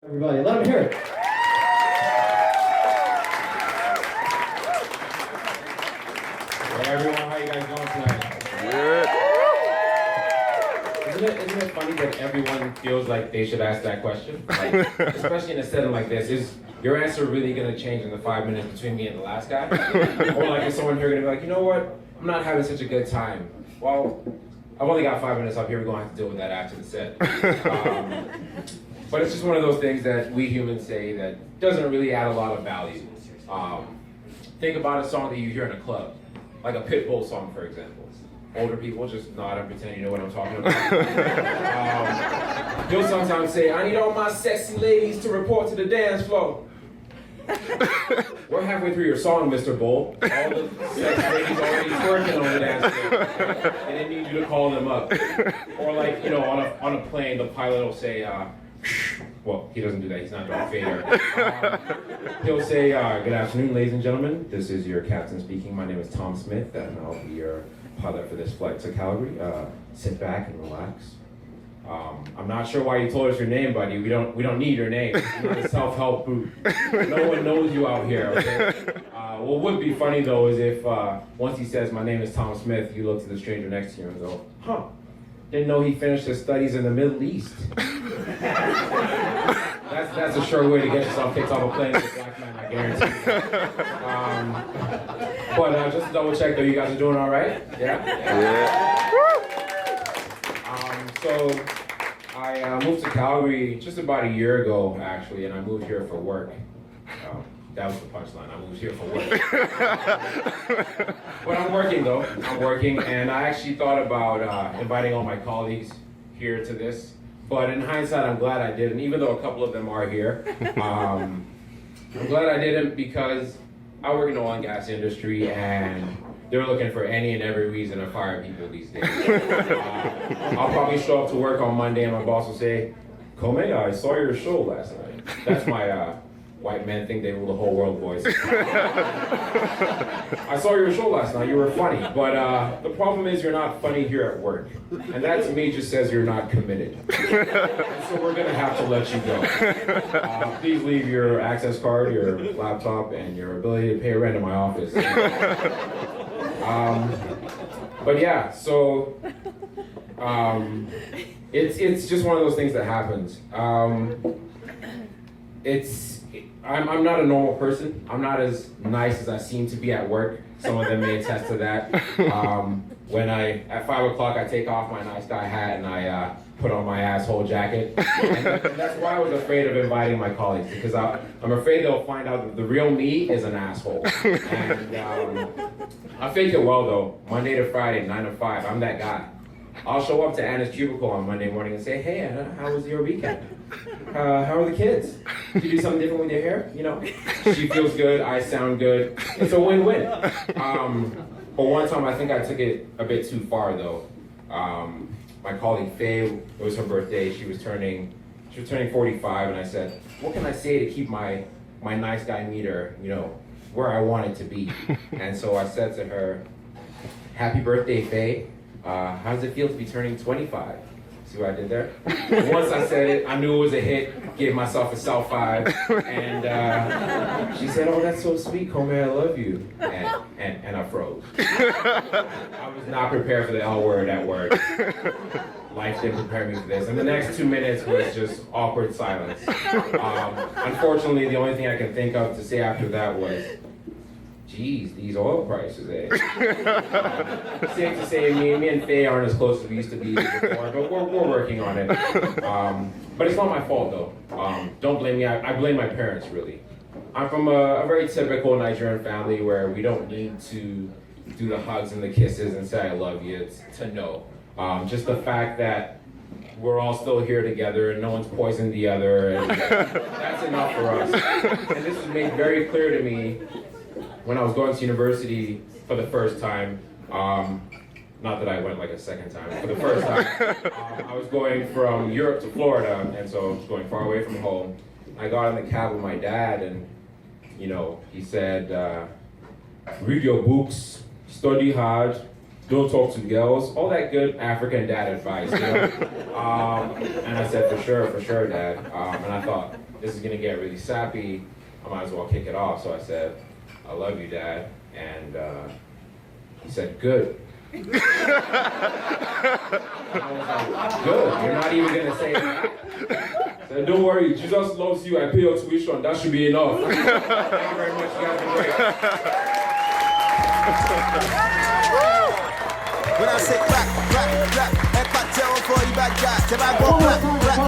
Everybody, let them hear it. Hey everyone, how you guys doing tonight? Good. Isn't it funny that everyone feels like they should ask that question? Like, especially in a setting like this, is your answer really gonna change in the 5 minutes between me and the last guy? Or like is someone here gonna be like, you know what? I'm not having such a good time. Well, I've only got 5 minutes up here, we're gonna have to deal with that after the set. But it's just one of those things that we humans say that doesn't really add a lot of value. Think about a song that you hear in a club, like a Pitbull song, for example. Older people just nod and pretend you know what I'm talking about. You'll sometimes say, I need all my sexy ladies to report to the dance floor. We're halfway through your song, Mr. Bull. All the sexy ladies already twerking on the dance floor. And they need you to call them up. Or like, you know, on a plane, the pilot will say, well, he doesn't do that, he's not Darth Vader. He'll say, good afternoon, ladies and gentlemen. This is your captain speaking. My name is Tom Smith, and I'll be your pilot for this flight to Calgary. Sit back and relax. I'm not sure why you told us your name, buddy. We don't need your name. It's not a self-help group. No one knows you out here, okay? What would be funny, though, is if once he says, my name is Tom Smith, you look to the stranger next to you and go, huh, didn't know he finished his studies in the Middle East. That's a sure way to get yourself kicked off a plane with a black man, I guarantee. But just to double check, though, you guys are doing all right? Yeah? So I moved to Calgary just about a year ago, actually, and I moved here for work. That was the punchline. I moved here for work. But I'm working, though. I'm working, and I actually thought about inviting all my colleagues here to this. But in hindsight, I'm glad I didn't, even though a couple of them are here. I'm glad I didn't because I work in the oil and gas industry, and they're looking for any and every reason to fire people these days. I'll probably show up to work on Monday, and my boss will say, Kome, I saw your show last night. That's my white men think they rule the whole world voice. I saw your show last night, you were funny, but the problem is you're not funny here at work. And that to me just says you're not committed. And so we're gonna have to let you go. Please leave your access card, your laptop, and your ability to pay rent in my office. But yeah, so it's just one of those things that happens. I'm not a normal person. I'm not as nice as I seem to be at work. Some of them may attest to that. At 5 o'clock, I take off my nice guy hat and I put on my asshole jacket. And that's why I was afraid of inviting my colleagues, because I'm afraid they'll find out that the real me is an asshole. And I fake it well, though. Monday to Friday, 9 to 5, I'm that guy. I'll show up to Anna's cubicle on Monday morning and say, hey, Anna, how was your weekend? How are the kids? Did you do something different with your hair? You know, she feels good, I sound good. It's a win-win. But one time I think I took it a bit too far, though. My colleague Faye, it was her birthday. She was turning 45, and I said, what can I say to keep my nice guy meter, you know, where I want it to be? And so I said to her, happy birthday, Faye. How does it feel to be turning 25? See what I did there? Once I said it, I knew it was a hit, gave myself a self 5, and she said, oh, that's so sweet, Kome, I love you. And I froze. I was not prepared for the L word at work. Life didn't prepare me for this. And the next 2 minutes was just awkward silence. Unfortunately, the only thing I can think of to say after that was, geez, these oil prices, eh? Safe to say, me and Faye aren't as close as we used to be before, but we're working on it. But it's not my fault, though. Don't blame me. I blame my parents, really. I'm from a very typical Nigerian family where we don't need to do the hugs and the kisses and say I love you. It's to know. Just the fact that we're all still here together and no one's poisoned the other, and that's enough for us. And this was made very clear to me when I was going to university for the first time. Not that I went like a second time, for the first time. I was going from Europe to Florida, and so I was going far away from home. I got in the cab with my dad, and you know, he said, read your books, study hard, don't talk to girls, all that good African dad advice, you know? And I said, for sure, Dad. And I thought, this is gonna get really sappy, I might as well kick it off. So I said, I love you, Dad. And he said, good. I was like, good, you're not even gonna say that? I said, don't worry, Jesus loves you, I pay your tuition, that should be enough. Thank you very much, you guys are great. When I say clap, clap, clap, and clap, tell for you back, guys. Can I go clap, clap?